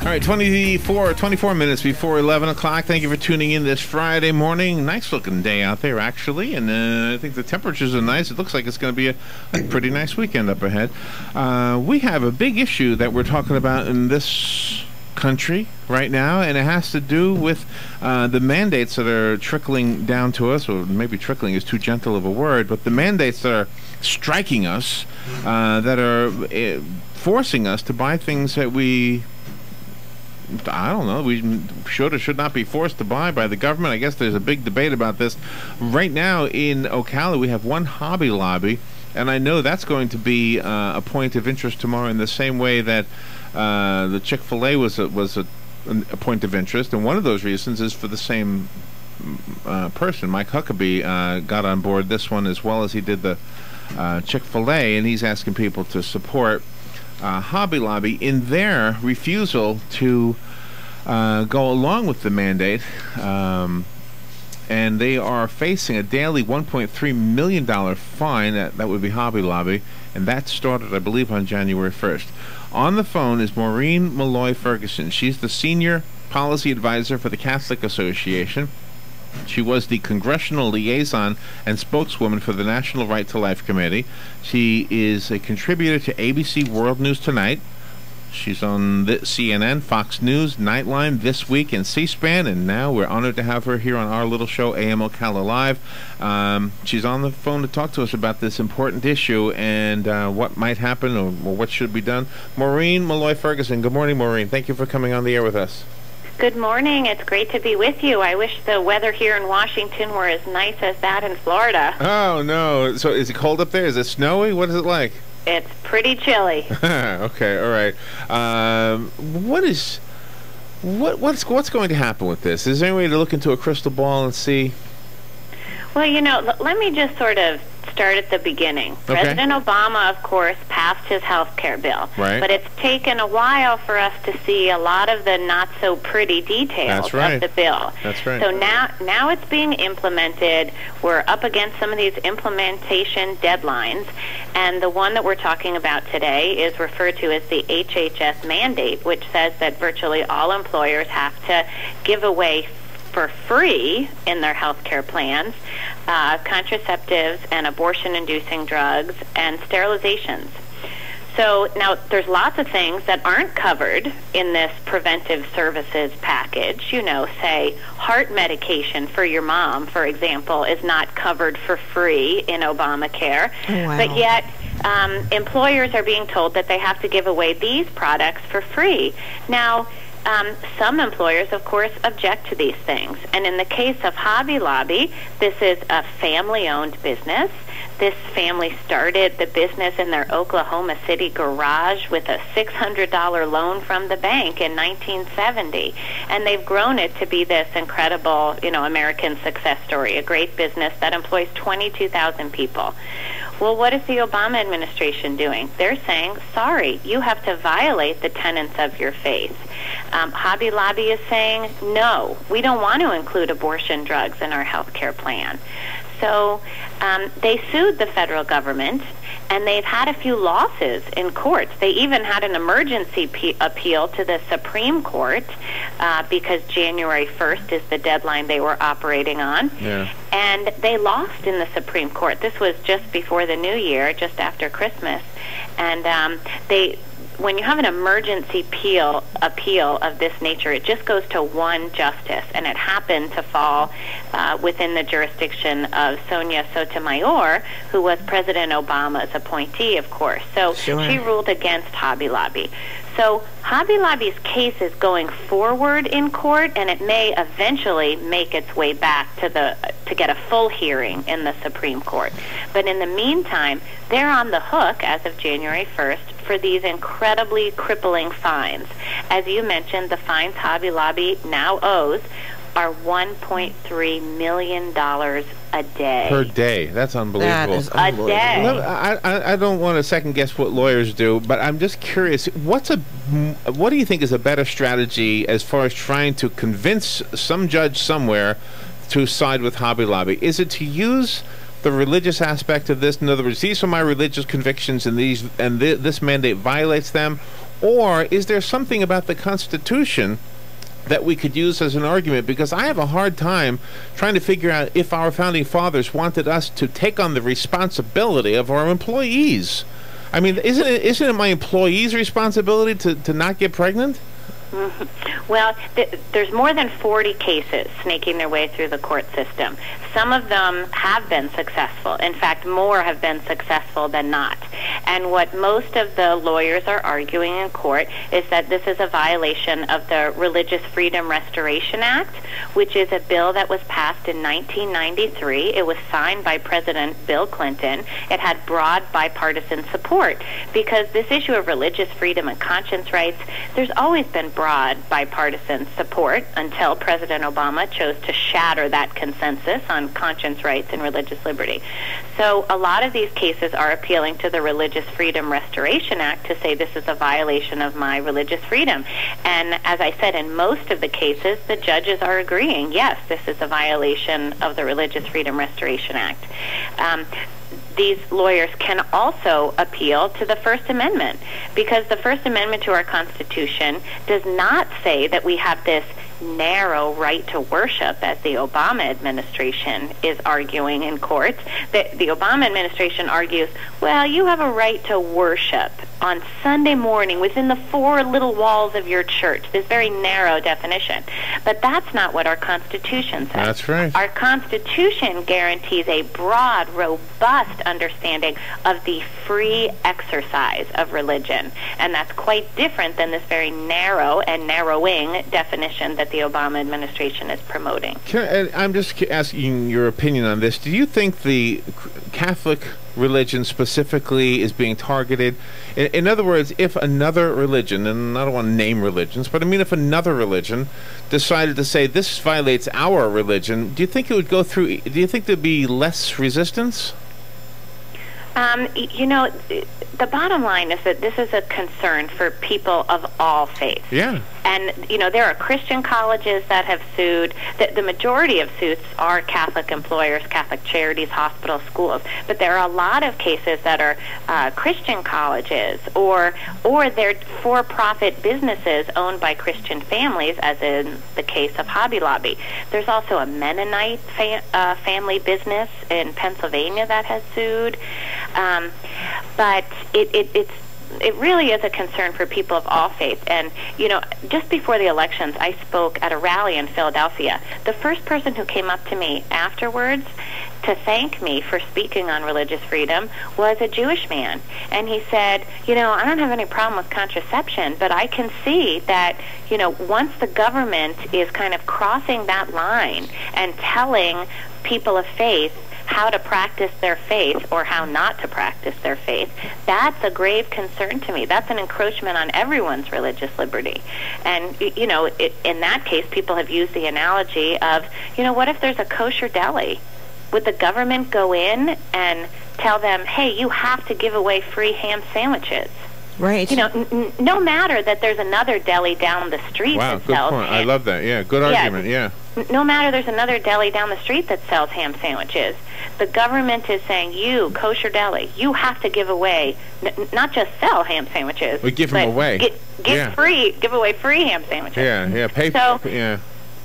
right, 24 minutes before 11 o'clock. Thank you for tuning in this Friday morning. Nice looking day out there, actually, and I think the temperatures are nice. It looks like it's going to be a pretty nice weekend up ahead. We have a big issue that we're talking about in this country right now, and it has to do with the mandates that are trickling down to us, or maybe trickling is too gentle of a word, but the mandates that are striking us, that are forcing us to buy things that we should or should not be forced to buy by the government. I guess there's a big debate about this. Right now in Ocala, we have one Hobby Lobby, and I know that's going to be a point of interest tomorrow in the same way that the Chick-fil-A was a point of interest, and one of those reasons is for the same person. Mike Huckabee got on board this one as well as he did the Chick-fil-A, and he's asking people to support Hobby Lobby in their refusal to go along with the mandate, and they are facing a daily $1.3 million fine. That would be Hobby Lobby, and that started, I believe, on January 1st. On the phone is Maureen Malloy Ferguson. She's the Senior Policy Advisor for the Catholic Association. She was the congressional liaison and spokeswoman for the National Right to Life Committee. She is a contributor to ABC World News Tonight. She's on the CNN, Fox News, Nightline, This Week, and C-SPAN, and now we're honored to have her here on our little show, AM Ocala Live. She's on the phone to talk to us about this important issue and what might happen or what should be done. Maureen Malloy Ferguson. Good morning, Maureen. Thank you for coming on the air with us. Good morning. It's great to be with you. I wish the weather here in Washington were as nice as that in Florida. Oh, no. So is it cold up there? Is it snowy? What is it like? It's pretty chilly. Okay, all right. What's going to happen with this? Is there any way to look into a crystal ball and see? Well, let me just sort of start at the beginning. Okay. President Obama, of course, passed his health care bill. Right. But it's taken a while for us to see a lot of the not-so-pretty details of the bill. That's right. So now it's being implemented. We're up against some of these implementation deadlines. And the one that we're talking about today is referred to as the HHS mandate, which says that virtually all employers have to give away for free in their health care plans contraceptives and abortion-inducing drugs and sterilizations. So now there's lots of things that aren't covered in this preventive services package. Say heart medication for your mom, for example, is not covered for free in Obamacare. Oh, wow. But yet employers are being told that they have to give away these products for free. Now, some employers, of course, object to these things. And in the case of Hobby Lobby, this is a family-owned business. This family started the business in their Oklahoma City garage with a $600 loan from the bank in 1970. And they've grown it to be this incredible, American success story, a great business that employs 22,000 people. Well, what is the Obama administration doing? They're saying, sorry, you have to violate the tenets of your faith. Hobby Lobby is saying, no, we don't want to include abortion drugs in our health care plan. So they sued the federal government, and they've had a few losses in courts. They even had an emergency appeal to the Supreme Court because January 1st is the deadline they were operating on. Yeah. And they lost in the Supreme Court. This was just before the New Year, just after Christmas. And when you have an emergency appeal of this nature, it just goes to one justice, and it happened to fall within the jurisdiction of Sonia Sotomayor, who was President Obama's appointee, of course. So Sure. She ruled against Hobby Lobby. So Hobby Lobby's case is going forward in court, and it may eventually make its way back to get a full hearing in the Supreme Court. But in the meantime, they're on the hook as of January 1st for these incredibly crippling fines. As you mentioned, the fines Hobby Lobby now owes are $1.3 million a day. Per day. That's unbelievable. That is unbelievable. A day. I don't want to second guess what lawyers do, but I'm just curious. What do you think is a better strategy as far as trying to convince some judge somewhere to side with Hobby Lobby? Is it to use the religious aspect of this? In other words, these are my religious convictions, and this mandate violates them, Or is there something about the Constitution that we could use as an argument? Because I have a hard time trying to figure out if our founding fathers wanted us to take on the responsibility of our employees. I mean, isn't it my employees' responsibility to not get pregnant? Well, there's more than 40 cases snaking their way through the court system. Some of them have been successful. In fact, more have been successful than not. And what most of the lawyers are arguing in court is that this is a violation of the Religious Freedom Restoration Act, which is a bill that was passed in 1993. It was signed by President Bill Clinton. It had broad bipartisan support because this issue of religious freedom and conscience rights, there's always been broad bipartisan support until President Obama chose to shatter that consensus on conscience rights and religious liberty. So a lot of these cases are appealing to the Religious Freedom Restoration Act to say this is a violation of my religious freedom. And as I said, in most of the cases, the judges are agreeing, yes, this is a violation of the Religious Freedom Restoration Act. These lawyers can also appeal to the First Amendment because the First Amendment to our Constitution does not say that we have this narrow right to worship, as the Obama administration is arguing in courts. The Obama administration argues, well, you have a right to worship on Sunday morning within the four little walls of your church, this very narrow definition. But that's not what our Constitution says. That's right. Our Constitution guarantees a broad, robust understanding of the free exercise of religion. And that's quite different than this very narrow and narrowing definition that the Obama administration is promoting. I'm just asking your opinion on this. Do you think the Catholic religion specifically is being targeted? In other words, if another religion, and I don't want to name religions, but I mean if another religion decided to say this violates our religion, do you think it would go through, do you think there'd be less resistance? You know, the bottom line is that this is a concern for people of all faiths. Yeah. And, you know, there are Christian colleges that have sued. The majority of suits are Catholic employers, Catholic charities, hospitals, schools. But there are a lot of cases that are Christian colleges or they're for-profit businesses owned by Christian families, as in the case of Hobby Lobby. There's also a Mennonite family business in Pennsylvania that has sued. But it really is a concern for people of all faiths. And, you know, just before the elections, I spoke at a rally in Philadelphia. The first person who came up to me afterwards to thank me for speaking on religious freedom was a Jewish man. And he said, you know, I don't have any problem with contraception, but I can see that, you know, once the government is kind of crossing that line and telling people of faith how to practice their faith or how not to practice their faith, that's a grave concern to me. That's an encroachment on everyone's religious liberty. And, you know, in that case, people have used the analogy of, you know, what if there's a kosher deli? Would the government go in and tell them, hey, you have to give away free ham sandwiches? Right. You know, no matter that there's another deli down the street that good sells point. I love that. Yeah, good argument. Yeah. No matter there's another deli down the street that sells ham sandwiches, the government is saying, you, kosher deli, you have to give away, not just sell ham sandwiches. We give them away. Give away free ham sandwiches. Yeah, pay for yeah.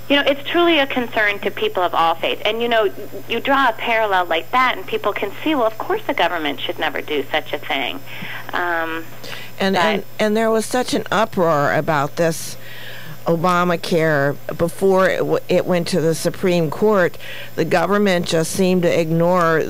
You know, it's truly a concern to people of all faiths. And, you know, you draw a parallel like that, and people can see, well, of course the government should never do such a thing. And there was such an uproar about this Obamacare before it went to the Supreme Court. The government just seemed to ignore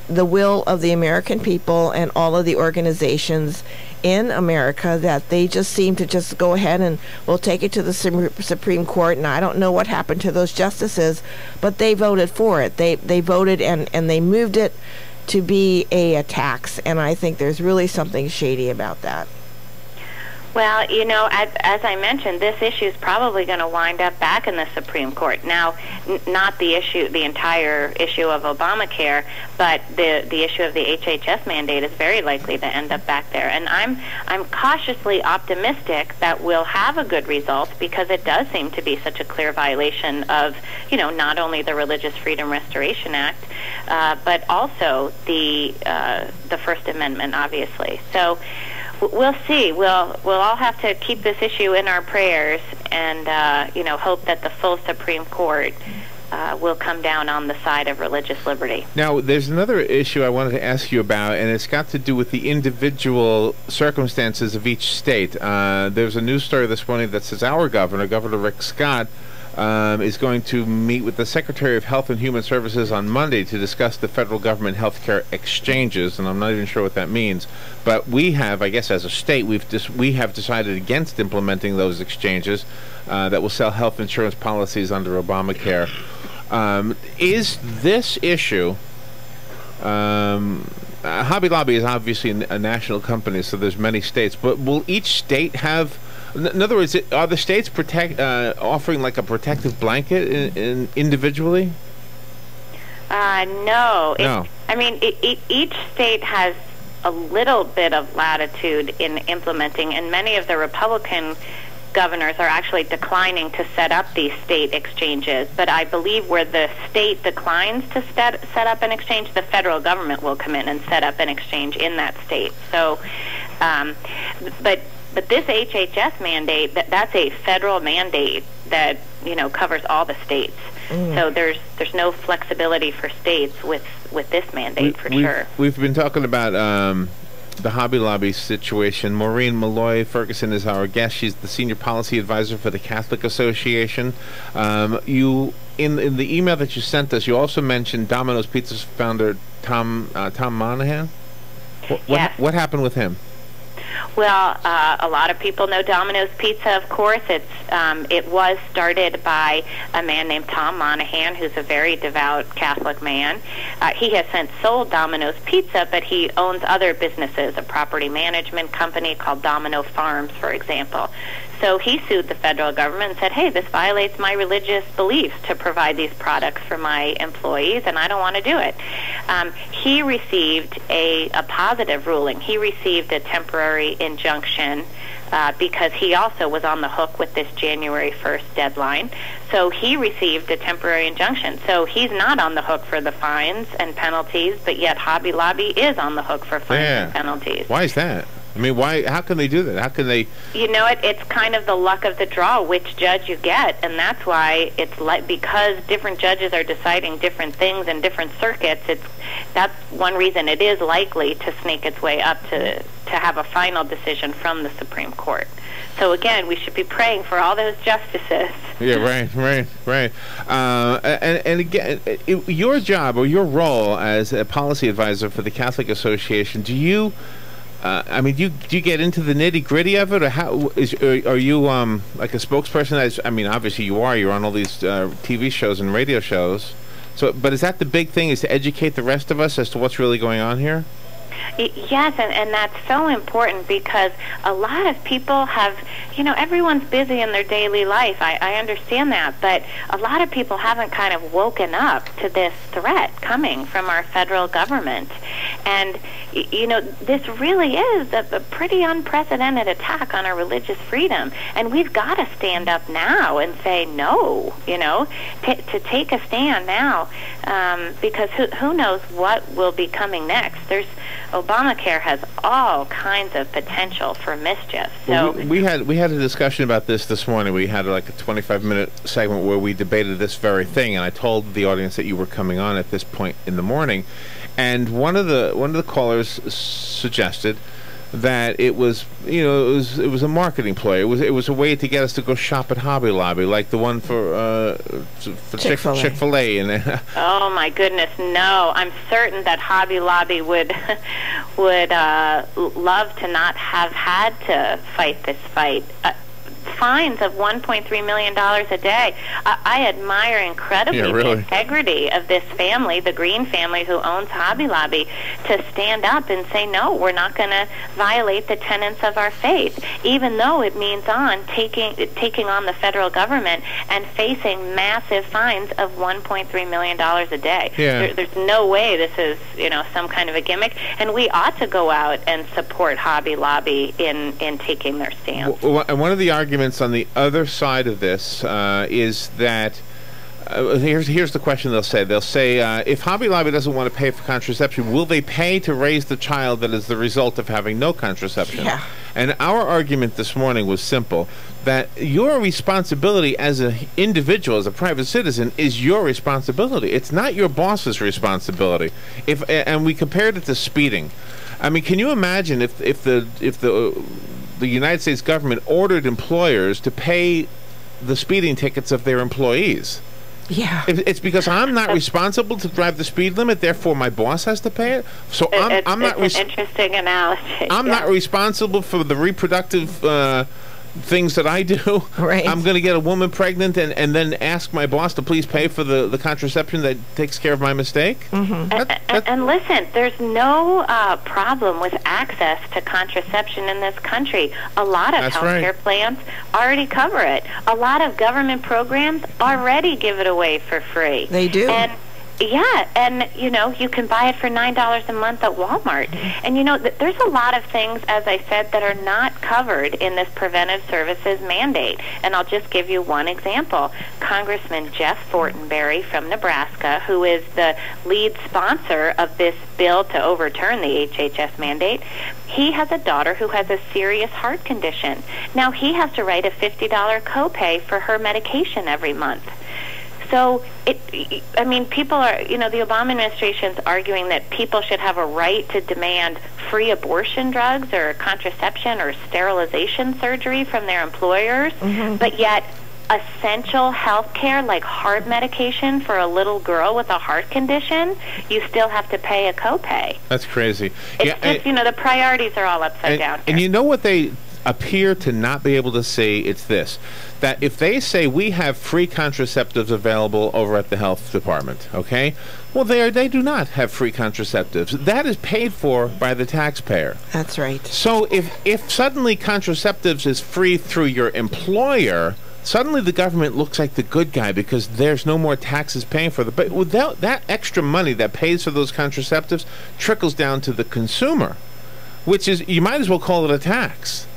the will of the American people and all of the organizations in America, that they just seem to just go ahead and we'll take it to the Supreme Court. And I don't know what happened to those justices, but they voted for it. They voted and they moved it to be a tax. And I think there's really something shady about that. Well, you know, as I mentioned, this issue is probably going to wind up back in the Supreme Court. Now, not the entire issue of Obamacare, but the issue of the HHS mandate is very likely to end up back there. And I'm cautiously optimistic that we'll have a good result, because it does seem to be such a clear violation of, you know, not only the Religious Freedom Restoration Act, but also the First Amendment, obviously. So We'll see. We'll all have to keep this issue in our prayers, and hope that the full Supreme Court will come down on the side of religious liberty. Now, there's another issue I wanted to ask you about, and it's got to do with the individual circumstances of each state. There's a news story this morning that says our governor, Governor Rick Scott, is going to meet with the Secretary of Health and Human Services on Monday to discuss the federal government health care exchanges, and I'm not even sure what that means. But we have, I guess as a state, we have decided against implementing those exchanges that will sell health insurance policies under Obamacare. Is this issue... Hobby Lobby is obviously a national company, so there's many states, but will each state have... In other words, are the states offering like a protective blanket individually? No. No. Each state has a little bit of latitude in implementing, and many of the Republican governors are actually declining to set up these state exchanges. But I believe where the state declines to set up an exchange, the federal government will come in and set up an exchange in that state. So, But this HHS mandate, that's a federal mandate that covers all the states. So there's no flexibility for states with this mandate for sure. We've been talking about the Hobby Lobby situation. Maureen Malloy Ferguson is our guest. She's the senior policy advisor for the Catholic Association. You in the email that you sent us, you also mentioned Domino's Pizza's founder Tom Monahan. Yes. What happened with him? Well, a lot of people know Domino's Pizza, of course. It was started by a man named Tom Monahan, who's a very devout Catholic man. He has since sold Domino's Pizza, but he owns other businesses, a property management company called Domino Farms, for example. So he sued the federal government and said, hey, this violates my religious beliefs to provide these products for my employees, and I don't want to do it. He received a positive ruling. He received a temporary injunction because he also was on the hook with this January 1st deadline. So he received a temporary injunction. So he's not on the hook for the fines and penalties, but yet Hobby Lobby is on the hook for fines and penalties. Why is that? I mean, why? How can they do that? How can they? It's kind of the luck of the draw, which judge you get, and that's why it's like, because different judges are deciding different things in different circuits. That's one reason it is likely to sneak its way up to have a final decision from the Supreme Court. So again, we should be praying for all those justices. Yeah, right. And again, your job or your role as a policy advisor for the Catholic Association, do you? Do you get into the nitty-gritty of it, or are you like a spokesperson? Obviously you are. You're on all these TV shows and radio shows. So, but is that the big thing? Is to educate the rest of us as to what's really going on here? Yes, and that's so important because a lot of people have, everyone's busy in their daily life. I understand that, but a lot of people haven't kind of woken up to this threat coming from our federal government. And, this really is a pretty unprecedented attack on our religious freedom. And we've got to stand up now and say no, to take a stand now, because who knows what will be coming next. Obamacare has all kinds of potential for mischief. So we had a discussion about this morning. We had like a 25-minute segment where we debated this very thing, and I told the audience that you were coming on at this point in the morning. And one of the callers suggested that it was a marketing ploy. It was a way to get us to go shop at Hobby Lobby, like the one for Chick-fil-A. And oh my goodness, no! I'm certain that Hobby Lobby would love to not have had to fight this fight. Fines of $1.3 million a day. I admire incredibly the integrity of this family, the Green family who owns Hobby Lobby, to stand up and say, no, we're not going to violate the tenets of our faith, even though it means taking on the federal government and facing massive fines of $1.3 million a day. Yeah. There's no way this is some kind of a gimmick, and we ought to go out and support Hobby Lobby in taking their stance. And one of the arguments on the other side of this is that Here's the question they'll say. They'll say, if Hobby Lobby doesn't want to pay for contraception, will they pay to raise the child that is the result of having no contraception? Yeah. And our argument this morning was simple, that your responsibility as an individual, as a private citizen, is your responsibility. It's not your boss's responsibility. And we compared it to speeding. I mean, can you imagine if the United States government ordered employers to pay the speeding tickets of their employees? Yeah. It's because I'm not responsible to drive the speed limit, therefore my boss has to pay it. So I'm not. It's an interesting analogy. I'm not responsible for the reproductive things that I do. Right. I'm going to get a woman pregnant and then ask my boss to please pay for the contraception that takes care of my mistake. Mm-hmm. And listen, there's no problem with access to contraception in this country. A lot of healthcare plans already cover it. A lot of government programs already give it away for free. They do. And yeah, and you can buy it for $9 a month at Walmart. And there's a lot of things, as I said, that are not covered in this preventive services mandate. And I'll just give you one example. Congressman Jeff Fortenberry from Nebraska, who is the lead sponsor of this bill to overturn the HHS mandate, he has a daughter who has a serious heart condition. Now he has to write a $50 copay for her medication every month. So, people are, the Obama administration's arguing that people should have a right to demand free abortion drugs or contraception or sterilization surgery from their employers, but yet essential health care like heart medication for a little girl with a heart condition, you still have to pay a copay. That's crazy. It's just, the priorities are all upside down here. And you know what they appear to not be able to see? It's this, that if they say we have free contraceptives available over at the health department, okay, well they do not have free contraceptives. That is paid for by the taxpayer. That's right. So if suddenly contraceptives is free through your employer, suddenly the government looks like the good guy because there's no more taxes paying for them. But without that extra money that pays for those contraceptives trickles down to the consumer, which is, you might as well call it a tax.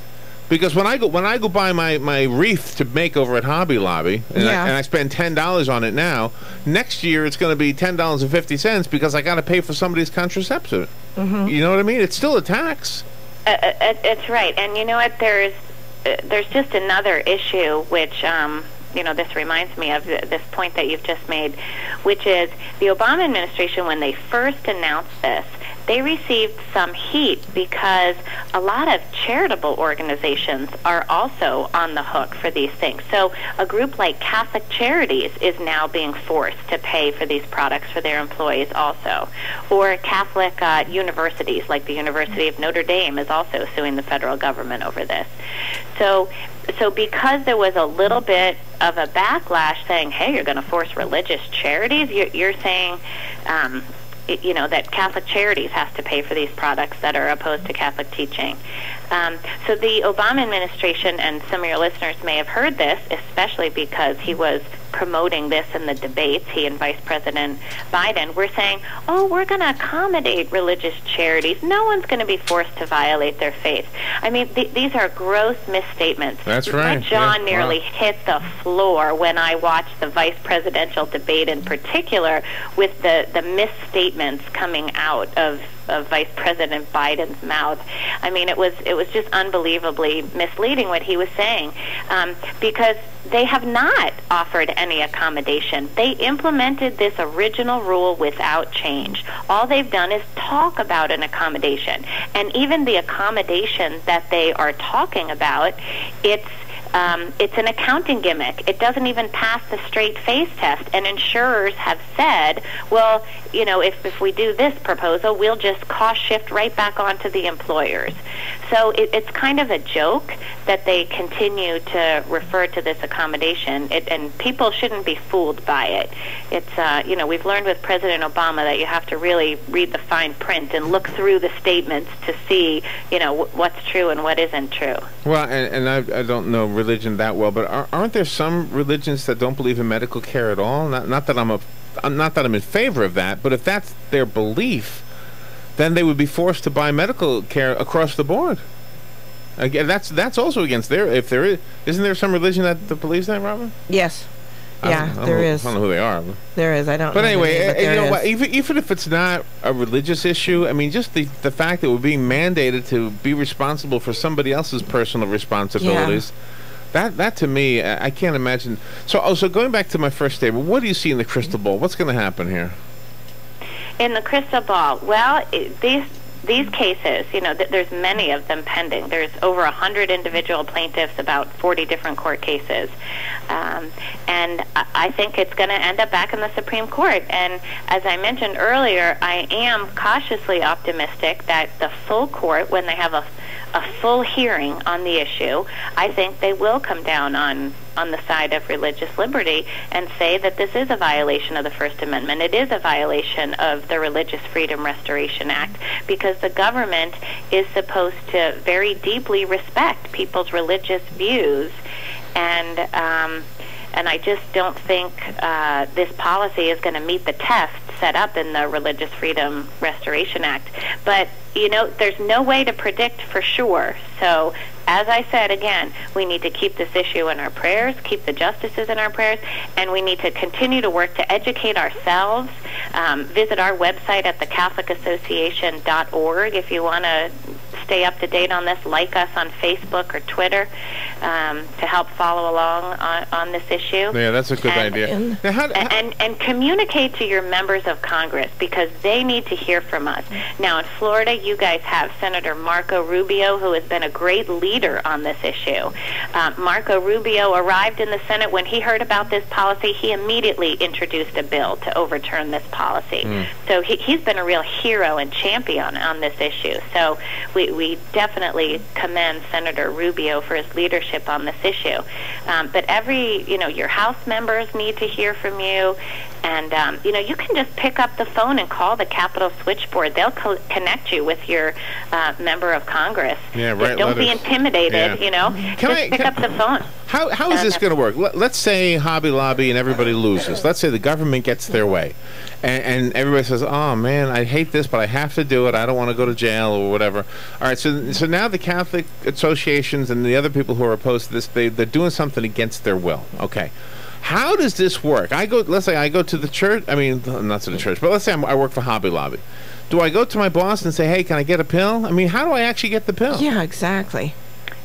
Because when I go buy my wreath to make over at Hobby Lobby, and I spend $10 on it now, next year it's going to be $10.50 because I got to pay for somebody's contraceptive. You know what I mean? It's still a tax. It's right. And you know what? There's just another issue which this reminds me of this point that you've just made, which is the Obama administration, when they first announced this, they received some heat because a lot of charitable organizations are also on the hook for these things. So a group like Catholic Charities is now being forced to pay for these products for their employees also. Or Catholic universities, like the University of Notre Dame, is also suing the federal government over this. So because there was a little bit of a backlash saying, hey, you're going to force religious charities, you're saying that Catholic Charities has to pay for these products that are opposed to Catholic teaching. So the Obama administration, and some of your listeners may have heard this, especially because he was promoting this in the debates, he and Vice President Biden, were saying, oh, we're going to accommodate religious charities. No one's going to be forced to violate their faith. I mean, these are gross misstatements. That's right. My jaw nearly hit the floor when I watched the vice presidential debate in particular, with the misstatements coming out of Vice President Biden's mouth. I mean, it was just unbelievably misleading what he was saying, because they have not offered any accommodation. They implemented this original rule without change. All they've done is talk about an accommodation, and even the accommodation that they are talking about, it's an accounting gimmick. It doesn't even pass the straight face test. And insurers have said, well, if we do this proposal, we'll just cost shift right back onto the employers. So it's kind of a joke that they continue to refer to this accommodation, and people shouldn't be fooled by it. It's, we've learned with President Obama that you have to really read the fine print and look through the statements to see, what's true and what isn't true. Well, and I don't know religion that well, but aren't there some religions that don't believe in medical care at all? Not that I'm in favor of that, but if that's their belief, then they would be forced to buy medical care across the board. Again, that's also against isn't there some religion that believes that, Robin? Yes. there is. I don't know who they are. There is. I don't. But know anyway, the name, but you know there what? is. Even if it's not a religious issue, I mean, just the fact that we're being mandated to be responsible for somebody else's personal responsibilities. That to me, I can't imagine. So going back to my first statement, what do you see in the crystal ball? What's going to happen here? In the crystal ball, well, these cases, you know, there's many of them pending. There's over 100 individual plaintiffs, about 40 different court cases. And I think it's going to end up back in the Supreme Court. And as I mentioned earlier, I am cautiously optimistic that the full court, when they have a full hearing on the issue, I think they will come down on the side of religious liberty and say that this is a violation of the First Amendment. It is a violation of the Religious Freedom Restoration Act, because the government is supposed to very deeply respect people's religious views. And I just don't think this policy is going to meet the test set up in the Religious Freedom Restoration Act. But, you know, there's no way to predict for sure. So, as I said, again, we need to keep this issue in our prayers, keep the justices in our prayers, and we need to continue to work to educate ourselves. Visit our website at thecatholicAssociation.org if you want to stay up to date on this. Like us on Facebook or Twitter to help follow along on this issue. Yeah, that's a good idea. And communicate to your members of Congress, because they need to hear from us. Now, in Florida, you guys have Senator Marco Rubio, who has been a great leader on this issue. Marco Rubio arrived in the Senate. When he heard about this policy, he immediately introduced a bill to overturn this policy. So he's been a real hero and champion on this issue. So we definitely commend Senator Rubio for his leadership on this issue. But your House members need to hear from you. And, you can just pick up the phone and call the Capitol switchboard. They'll connect you with your member of Congress. Yeah, right. Don't be intimidated, Pick up the phone. How is this going to work? Let's say Hobby Lobby and everybody loses. Let's say the government gets their way. And everybody says, oh, man, I hate this, but I have to do it. I don't want to go to jail or whatever. All right, so now the Catholic associations and the other people who are opposed to this, they're doing something against their will. Okay. How does this work? Let's say I go to the church. I mean, not to the church, but let's say I work for Hobby Lobby. Do I go to my boss and say, hey, can I get a pill? I mean, how do I actually get the pill? Yeah, exactly.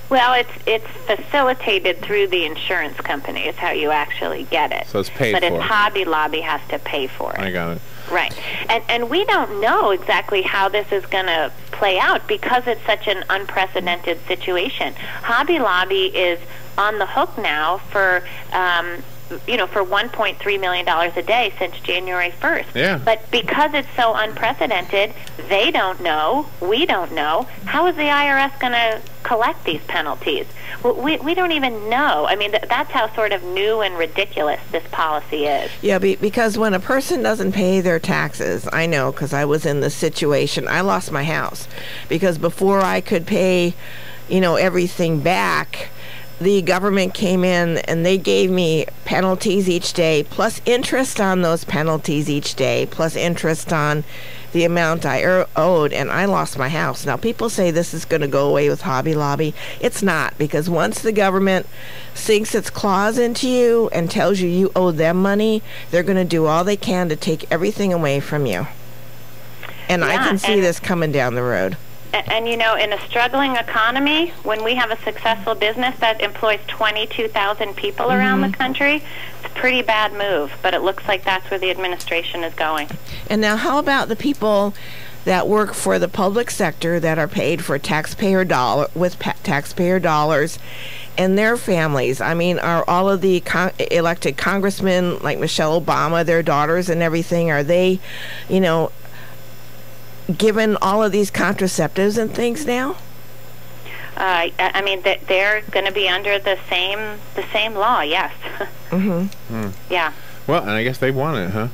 Well, it's facilitated through the insurance company is how you actually get it. So it's paid for. But it's Hobby Lobby has to pay for it. I got it. Right. And we don't know exactly how this is going to play out because it's such an unprecedented situation. Hobby Lobby is on the hook now for $1.3 million a day since January 1st. Yeah. But because it's so unprecedented, they don't know, we don't know, how is the IRS going to collect these penalties? We don't even know. I mean, that's how sort of new and ridiculous this policy is. Yeah, because when a person doesn't pay their taxes, I know because I was in this situation, I lost my house. Because before I could pay, everything back, the government came in and they gave me penalties each day, plus interest on those penalties each day, plus interest on the amount I owed, and I lost my house. Now, people say this is going to go away with Hobby Lobby. It's not, because once the government sinks its claws into you and tells you you owe them money, they're going to do all they can to take everything away from you. And I can see this coming down the road. And, in a struggling economy, when we have a successful business that employs 22,000 people around the country, it's a pretty bad move. But it looks like that's where the administration is going. And now how about the people that work for the public sector that are paid for taxpayer dollars and their families? I mean, are all of the elected congressmen like Michelle Obama, their daughters and everything, are they, given all of these contraceptives and things now? I mean, they're going to be under the same law, yes. Yeah. Well, and I guess they want it, huh?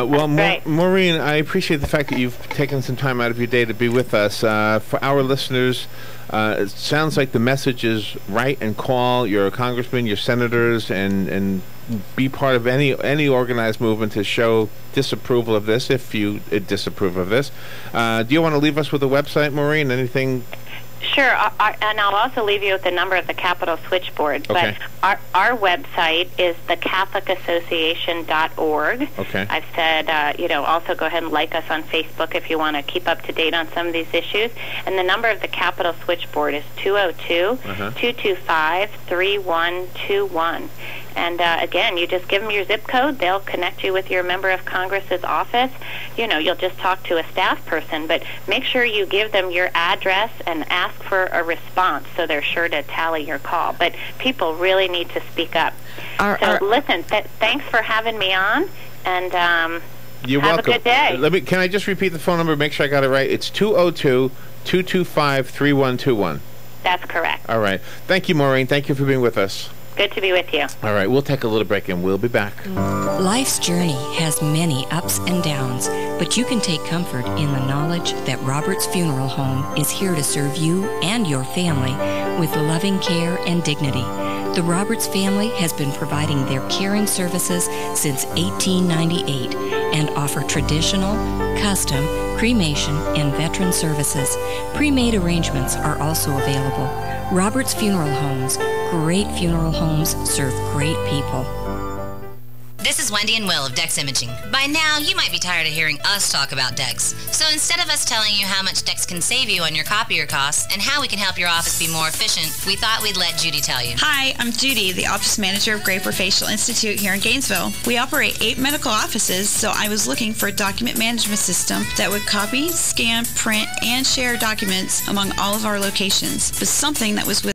Right. Maureen, I appreciate the fact that you've taken some time out of your day to be with us. For our listeners, it sounds like the message is right, and call your congressmen, your senators, and be part of any organized movement to show disapproval of this, if you disapprove of this. Do you want to leave us with a website, Maureen? Anything? Sure, and I'll also leave you with the number of the Capitol Switchboard. Okay. But our website is thecatholicassociation.org. Okay. I've said, also go ahead and like us on Facebook if you want to keep up to date on some of these issues. And the number of the Capitol Switchboard is 202-225-3121. And again, you just give them your zip code. They'll connect you with your member of Congress's office. You'll just talk to a staff person, but make sure you give them your address and ask for a response so they're sure to tally your call. But people really need to speak up. Listen, thanks for having me on, and you're have welcome. a good day. Can I just repeat the phone number, make sure I got it right? It's 202-225-3121. That's correct. All right. Thank you, Maureen. Thank you for being with us. Good to be with you. All right, we'll take a little break and we'll be back. Life's journey has many ups and downs, but you can take comfort in the knowledge that Robert's Funeral Home is here to serve you and your family with loving care and dignity. The Roberts family has been providing their caring services since 1898 and offer traditional, custom, cremation, and veteran services. Pre-made arrangements are also available. Roberts Funeral Homes. Great funeral homes serve great people. This is Wendy and Will of Dex Imaging. By now, you might be tired of hearing us talk about Dex. So instead of us telling you how much Dex can save you on your copier costs and how we can help your office be more efficient, we thought we'd let Judy tell you. Hi, I'm Judy, the office manager of Graper Facial Institute here in Gainesville. We operate 8 medical offices, so I was looking for a document management system that would copy, scan, print, and share documents among all of our locations, but something that was with